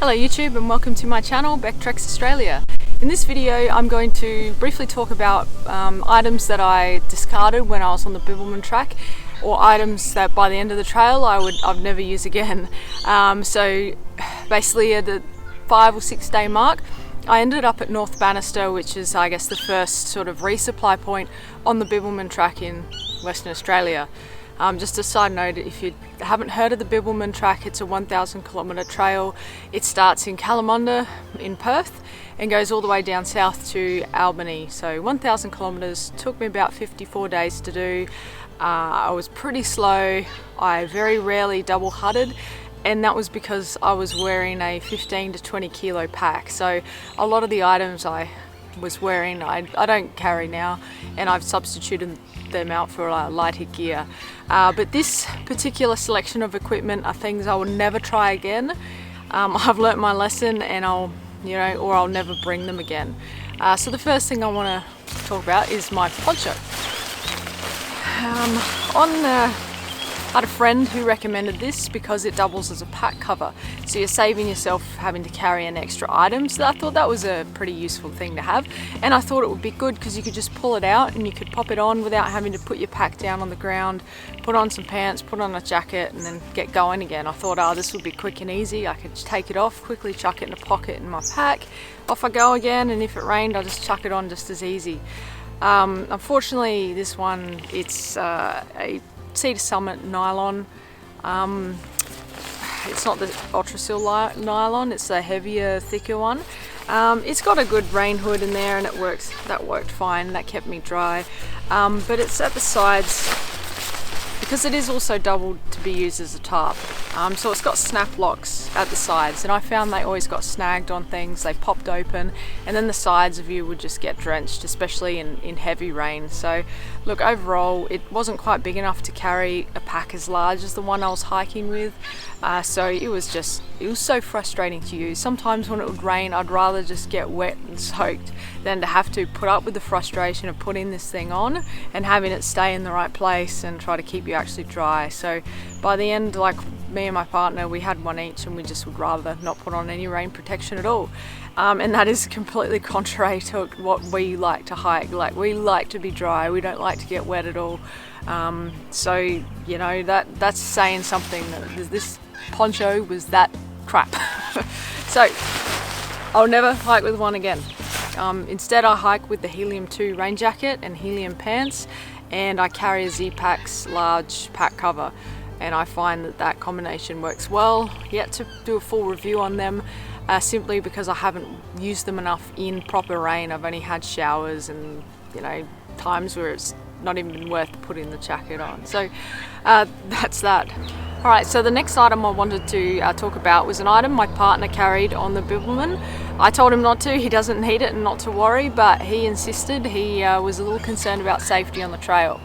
Hello YouTube and welcome to my channel, Beck Treks Australia. In this video I'm going to briefly talk about items that I discarded when I was on the Bibbulmun track, or items that by the end of the trail I'd never use again. So basically at the 5 or 6 day mark I ended up at North Bannister, which is I guess the first sort of resupply point on the Bibbulmun track in Western Australia. Just a side note, if you haven't heard of the Bibbulmun track, it's a 1,000 kilometre trail. It starts in Kalamunda in Perth and goes all the way down south to Albany. So 1,000 kilometres, took me about 54 days to do. I was pretty slow. I very rarely double hutted, and that was because I was wearing a 15 to 20 kilo pack. So a lot of the items I was wearing I don't carry now, and I've substituted them out for lighter gear. But this particular selection of equipment are things I will never try again. I've learnt my lesson, and I'll never bring them again. So the first thing I want to talk about is my poncho. I had a friend who recommended this because it doubles as a pack cover, so you're saving yourself having to carry an extra item. So I thought that was a pretty useful thing to have, and I thought it would be good because you could just pull it out and you could pop it on without having to put your pack down on the ground, put on some pants, put on a jacket, and then get going again. I thought, oh, this would be quick and easy. I could just take it off, quickly chuck it in a pocket in my pack, off I go again, and if it rained I just chuck it on just as easy. Unfortunately this one, it's a Cedar Summit nylon. It's not the Ultrasil nylon, it's the heavier, thicker one. It's got a good rain hood in there, and that worked fine. That kept me dry. But it's at the sides because it is also doubled to be used as a tarp. So it's got snap locks at the sides, and I found they always got snagged on things. They popped open, and then the sides of you would just get drenched, especially in heavy rain. So look, overall it wasn't quite big enough to carry a pack as large as the one I was hiking with. So it was so frustrating to use. Sometimes when it would rain I'd rather just get wet and soaked than to have to put up with the frustration of putting this thing on and having it stay in the right place and try to keep you actually dry. So by the end, like, me and my partner, we had one each, and we just would rather not put on any rain protection at all. And that is completely contrary to what we like to hike. Like, we like to be dry, we don't like to get wet at all. So you know, that's saying something, that this poncho was that crap. So I'll never hike with one again. Instead I hike with the Helium 2 rain jacket and Helium pants, and I carry a Z-Packs large pack cover, and I find that combination works well. Yet to do a full review on them, simply because I haven't used them enough in proper rain. I've only had showers and, you know, times where it's not even worth putting the jacket on. So that's that. Alright, so the next item I wanted to talk about was an item my partner carried on the Bibbulmun. I told him not to, he doesn't need it and not to worry, but he insisted. He was a little concerned about safety on the trail.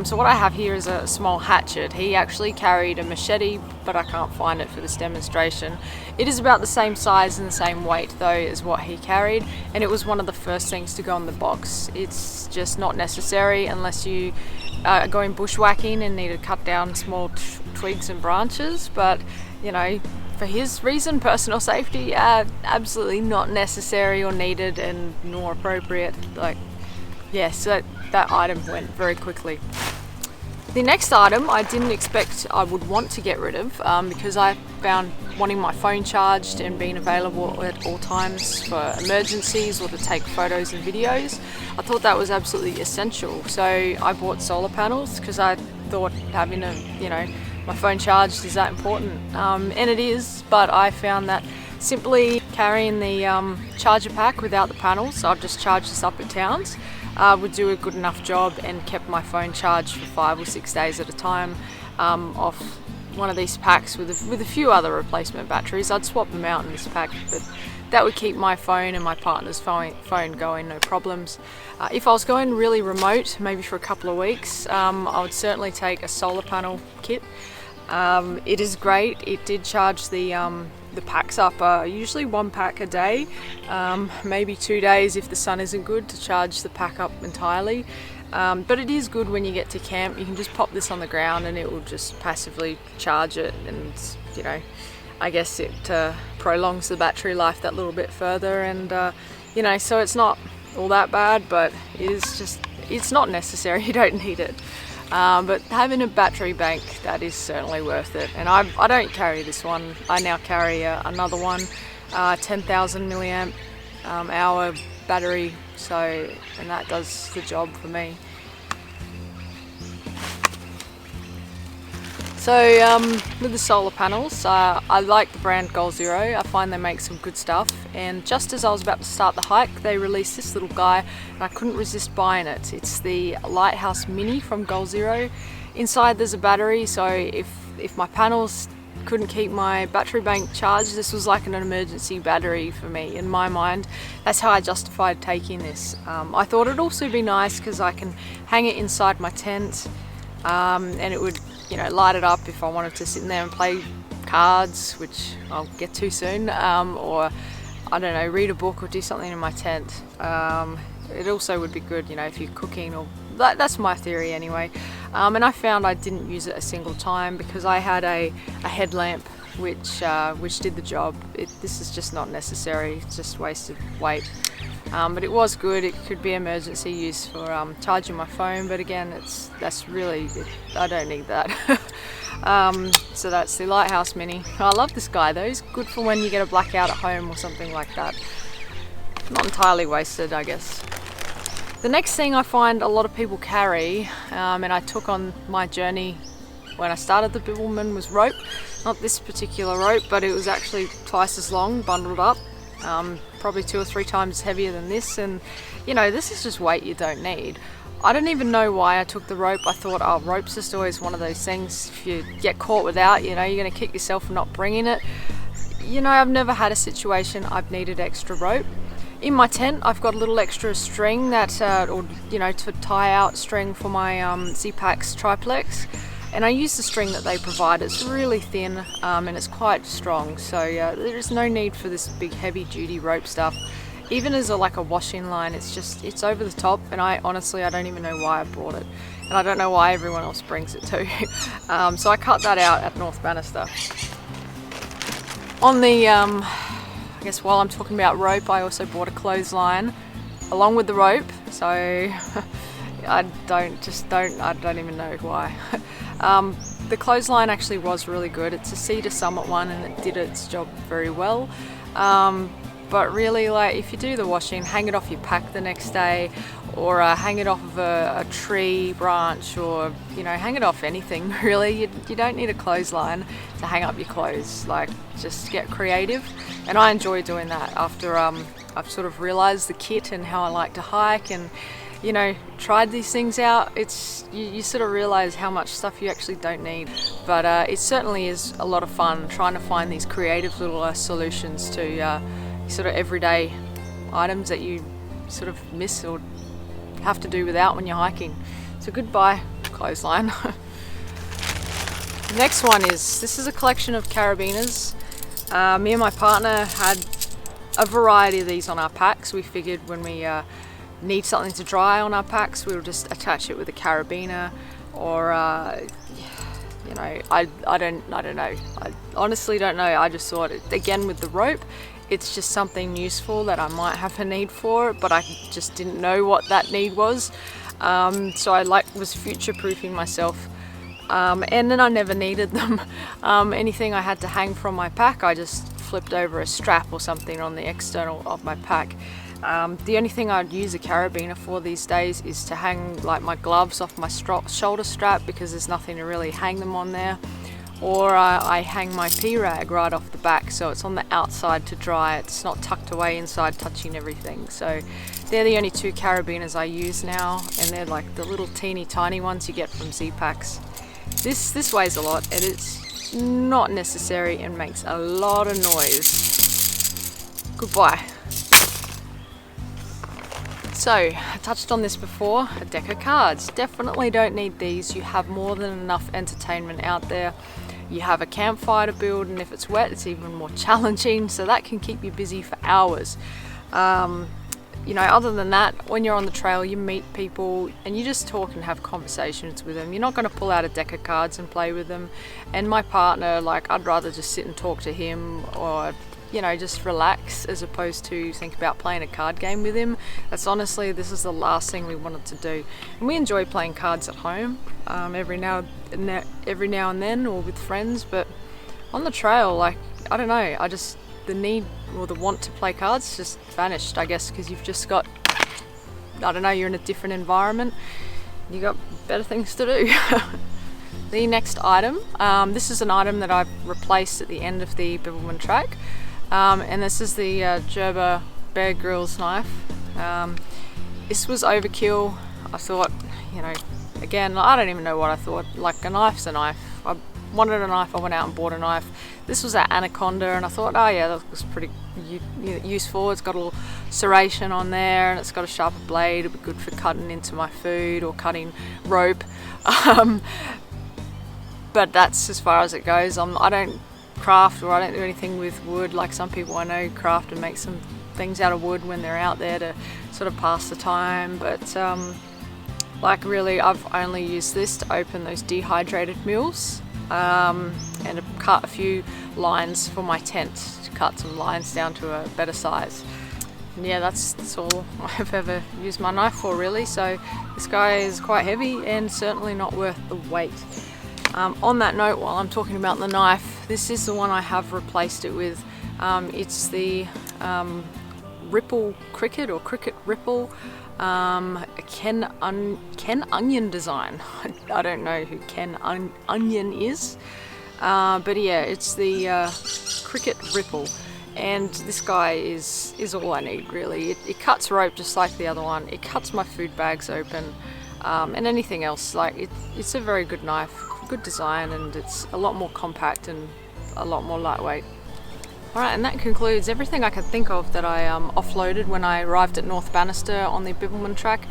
So what I have here is a small hatchet. He actually carried a machete, but I can't find it for this demonstration. It is about the same size and the same weight though as what he carried, and it was one of the first things to go in the box. It's just not necessary unless you are going bushwhacking and need to cut down small twigs and branches, but you know, for his reason, personal safety, absolutely not necessary or needed, and nor appropriate. Like, yes, that item went very quickly. The next item I didn't expect I would want to get rid of, because I found wanting my phone charged and being available at all times for emergencies or to take photos and videos. I thought that was absolutely essential. So I bought solar panels because I thought having my phone charged is that important, and it is, but I found that simply carrying the charger pack without the panels, so I've just charged this up at towns, would do a good enough job and kept my phone charged for 5 or 6 days at a time off one of these packs with a few other replacement batteries. I'd swap them out in this pack, but that would keep my phone and my partner's phone going, no problems. If I was going really remote, maybe for a couple of weeks, I would certainly take a solar panel kit. It is great. It did charge the packs up, usually 1 pack a day, maybe 2 days if the sun isn't good, to charge the pack up entirely. But it is good when you get to camp. You can just pop this on the ground and it will just passively charge it, and you know, I guess it prolongs the battery life that little bit further, and you know, so it's not all that bad, but it's not necessary. You don't need it. But having a battery bank, that is certainly worth it. And I don't carry this one. I now carry another one, 10,000 milliamp hour battery. So, and that does the job for me. So with the solar panels, I like the brand Goal Zero. I find they make some good stuff, and just as I was about to start the hike, they released this little guy and I couldn't resist buying it. It's the Lighthouse Mini from Goal Zero. Inside there's a battery, so if my panels couldn't keep my battery bank charged, this was like an emergency battery for me in my mind. That's how I justified taking this. I thought it'd also be nice because I can hang it inside my tent, and it would, you know, light it up if I wanted to sit in there and play cards, which I'll get to soon, or I don't know, read a book or do something in my tent. It also would be good, you know, if you're cooking, or that's my theory anyway. And I found I didn't use it a single time because I had a headlamp which did the job. This is just not necessary. It's just wasted weight. But it was good. It could be emergency use for charging my phone, but again, I don't need that. So that's the Lighthouse Mini. I love this guy though. He's good for when you get a blackout at home or something like that. Not entirely wasted, I guess. The next thing I find a lot of people carry, and I took on my journey when I started the Bibbulmun, was rope. Not this particular rope, but it was actually twice as long, bundled up. Probably 2 or 3 times heavier than this, and you know, this is just weight you don't need. I don't even know why I took the rope. I thought, oh, rope's just always one of those things, if you get caught without, you know, you're going to kick yourself for not bringing it. You know, I've never had a situation I've needed extra rope. In my tent, I've got a little extra string that, or you know, to tie out string for my Z-Packs triplex. And I use the string that they provide. It's really thin, and it's quite strong. So there is no need for this big heavy duty rope stuff. Even as like a washing line, it's over the top, and I don't even know why I brought it. And I don't know why everyone else brings it too. So I cut that out at North Bannister. On the, I guess while I'm talking about rope, I also bought a clothesline along with the rope. So I don't even know why. The clothesline actually was really good. It's a Cedar Summit one, and it did its job very well. But really, like, if you do the washing, hang it off your pack the next day, or hang it off of a tree branch, or you know, hang it off anything really. You don't need a clothesline to hang up your clothes. Like, just get creative, and I enjoy doing that after I've sort of realized the kit and how I like to hike, and you know, tried these things out. You sort of realize how much stuff you actually don't need, but it certainly is a lot of fun trying to find these creative little solutions to sort of everyday items that you sort of miss or have to do without when you're hiking. So goodbye clothesline. The next one this is a collection of carabiners. Me and my partner had a variety of these on our packs. We figured when we need something to dry on our packs, we'll just attach it with a carabiner, or you know, I don't know. I honestly don't know. I just thought, again with the rope, it's just something useful that I might have a need for, but I just didn't know what that need was. So I was future-proofing myself, and then I never needed them. Anything I had to hang from my pack, I just flipped over a strap or something on the external of my pack. The only thing I'd use a carabiner for these days is to hang like my gloves off my shoulder strap, because there's nothing to really hang them on there. Or I hang my P-rag right off the back, so it's on the outside to dry. It's not tucked away inside touching everything. So they're the only 2 carabiners I use now, and they're like the little teeny tiny ones you get from Z-Packs. This weighs a lot, and it's not necessary and makes a lot of noise. Goodbye. So, I touched on this before, a deck of cards. Definitely don't need these. You have more than enough entertainment out there. You have a campfire to build, and if it's wet, it's even more challenging, so that can keep you busy for hours. you know, other than that, when you're on the trail, you meet people and you just talk and have conversations with them. You're not going to pull out a deck of cards and play with them. And my partner, like, I'd rather just sit and talk to him, or, you know, just relax, as opposed to think about playing a card game with him. That's honestly, this is the last thing we wanted to do. And we enjoy playing cards at home every now and then, or with friends, but on the trail, like, I don't know, the need or the want to play cards just vanished, I guess, because you've just got, I don't know, you're in a different environment, you got better things to do. The next item, this is an item that I've replaced at the end of the Bibbulmun track, and this is the Gerber Bear Grylls knife. This was overkill. I thought, you know, again, I don't even know what I thought, like, a knife's a knife. I wanted a knife, I went out and bought a knife. This was at Anaconda, and I thought, oh yeah, that was pretty useful. It's got a little serration on there, and it's got a sharper blade. It'd be good for cutting into my food or cutting rope. But that's as far as it goes. I don't craft, or I don't do anything with wood like some people I know craft and make some things out of wood when they're out there to sort of pass the time. But like, really, I've only used this to open those dehydrated meals. And to cut a few lines for my tent, to cut some lines down to a better size. And yeah, that's all I've ever used my knife for, really. So this guy is quite heavy and certainly not worth the weight. On that note, while I'm talking about the knife, this is the one I have replaced it with. It's the Ripple Cricket, or Cricket Ripple. Ken Onion design. I don't know who Ken Onion is, but yeah, it's the Cricket Ripple, and this guy is all I need, really. It cuts rope just like the other one. It cuts my food bags open, and anything else. Like, it's a very good knife, good design, and it's a lot more compact and a lot more lightweight. Alright, and that concludes everything I could think of that I offloaded when I arrived at North Bannister on the Bibbulmun track.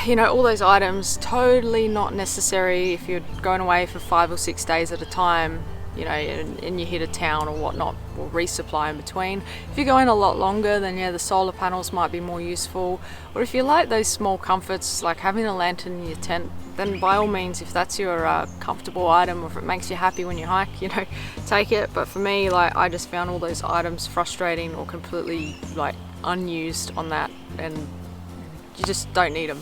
You know, all those items, totally not necessary if you're going away for 5 or 6 days at a time, you know, and you hit a town or whatnot, or resupply in between. If you're going a lot longer, then yeah, the solar panels might be more useful. Or if you like those small comforts, like having a lantern in your tent, then by all means, if that's your comfortable item, or if it makes you happy when you hike, you know, take it. But for me, like, I just found all those items frustrating or completely, like, unused on that, and you just don't need them.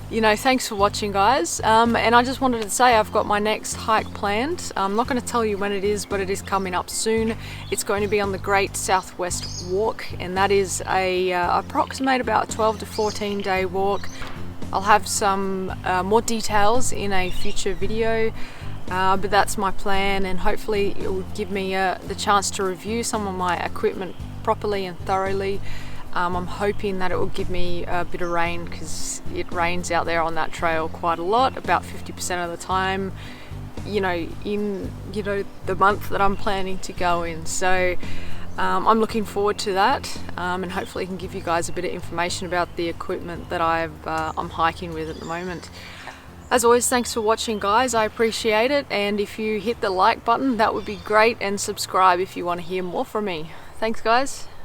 You know, thanks for watching, guys. And I just wanted to say I've got my next hike planned. I'm not going to tell you when it is, but it is coming up soon. It's going to be on the Great Southwest Walk, and that is a approximate about 12 to 14 day walk. I'll have some more details in a future video, but that's my plan, and hopefully it will give me the chance to review some of my equipment properly and thoroughly. I'm hoping that it will give me a bit of rain, because it rains out there on that trail quite a lot, about 50% of the time, you know, in, you know, the month that I'm planning to go in. So I'm looking forward to that, and hopefully I can give you guys a bit of information about the equipment that I'm hiking with at the moment. As always, thanks for watching, guys. I appreciate it, and if you hit the like button, that would be great, and subscribe if you want to hear more from me. Thanks, guys.